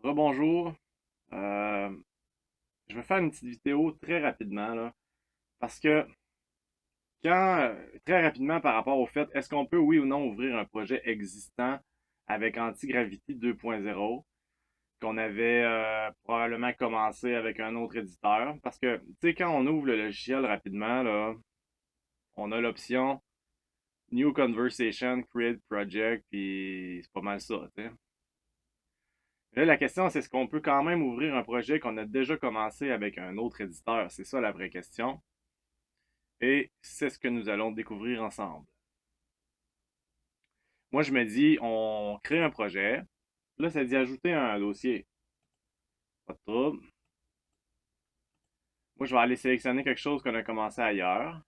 Rebonjour. Euh, je vais faire une petite vidéo très rapidement là, parce que très rapidement par rapport au fait, est-ce qu'on peut oui ou non ouvrir un projet existant avec Antigravity 2.0 qu'on avait probablement commencé avec un autre éditeur? Parce que tu sais quand on ouvre le logiciel rapidement là, on a l'option New Conversation, Create Project, puis c'est pas mal ça, tu sais. Là, la question, c'est est-ce qu'on peut quand même ouvrir un projet qu'on a déjà commencé avec un autre éditeur? C'est ça la vraie question. Et c'est ce que nous allons découvrir ensemble. Moi, je me dis, on crée un projet. Là, ça dit ajouter un dossier. Pas de trouble. Moi, je vais aller sélectionner quelque chose qu'on a commencé ailleurs.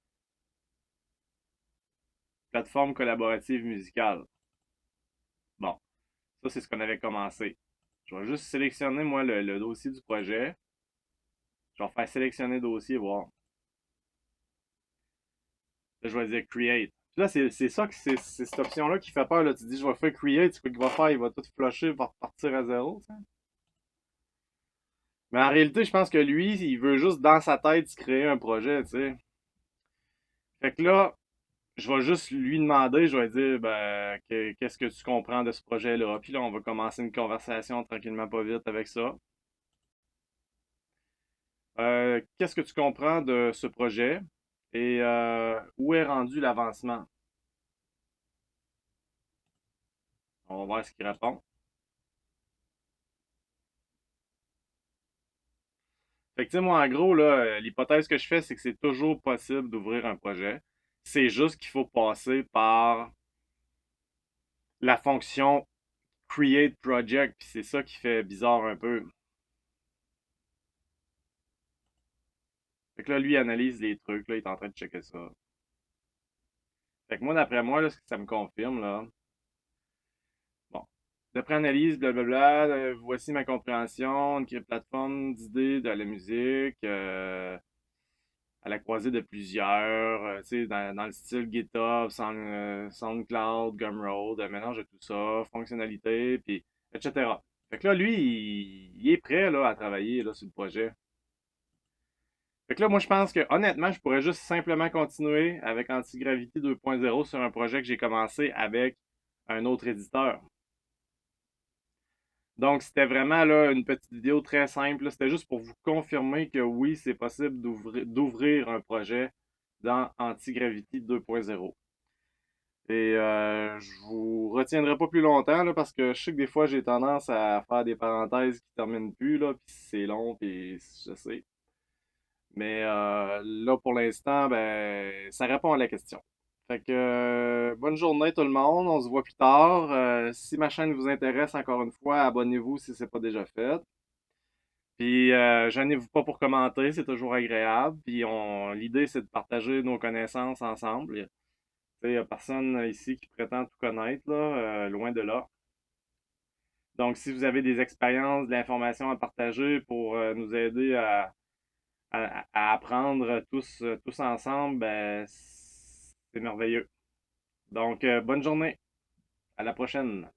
Plateforme collaborative musicale. Bon, ça, c'est ce qu'on avait commencé. Je vais juste sélectionner, moi, le dossier du projet. Je vais faire sélectionner dossier, voir. Là, je vais dire create. Puis là, c'est ça que c'est cette option-là qui fait peur. Là. Tu dis, je vais faire create, c'est quoi qu'il va faire? Il va tout flusher, il va repartir à zéro. T'sais. Mais en réalité, je pense que lui, il veut juste dans sa tête se créer un projet, tu sais. Fait que là, je vais juste lui demander, je vais dire, ben, qu'est-ce que tu comprends de ce projet-là? Puis là, on va commencer une conversation tranquillement pas vite avec ça. Qu'est-ce que tu comprends de ce projet? Et où est rendu l'avancement? On va voir ce qu'il répond. Fait que, tu sais, moi, en gros, là, l'hypothèse que je fais, c'est que c'est toujours possible d'ouvrir un projet. C'est juste qu'il faut passer par la fonction Create Project, puis c'est ça qui fait bizarre un peu. Fait que là, lui, il analyse les trucs, là, il est en train de checker ça. Fait que moi, d'après moi, là, ce que ça me confirme, là, bon. D'après analyse, blablabla, voici ma compréhension, une plateforme d'idées de la musique, à la croisée de plusieurs, tu sais, dans le style GitHub, SoundCloud, Gumroad, un mélange de tout ça, fonctionnalité, puis etc. Fait que là, lui, il est prêt là, à travailler là, sur le projet. Fait que là, moi, je pense que honnêtement, je pourrais juste simplement continuer avec Antigravity 2.0 sur un projet que j'ai commencé avec un autre éditeur. Donc, c'était vraiment là une petite vidéo très simple. C'était juste pour vous confirmer que oui, c'est possible d'ouvrir un projet dans Antigravity 2.0. Et je vous retiendrai pas plus longtemps là, parce que je sais que des fois j'ai tendance à faire des parenthèses qui terminent plus là, puis c'est long, puis je sais. Mais là pour l'instant, ben ça répond à la question. Fait que bonne journée tout le monde, on se voit plus tard. Si ma chaîne vous intéresse encore une fois, abonnez-vous si c'est pas déjà fait. Puis gênez-vous pas pour commenter, c'est toujours agréable. Puis l'idée c'est de partager nos connaissances ensemble. Il n'y a personne ici qui prétend tout connaître, là, loin de là. Donc, si vous avez des expériences, de l'information à partager pour nous aider à apprendre tous ensemble, ben, c'est merveilleux. Donc, bonne journée. À la prochaine.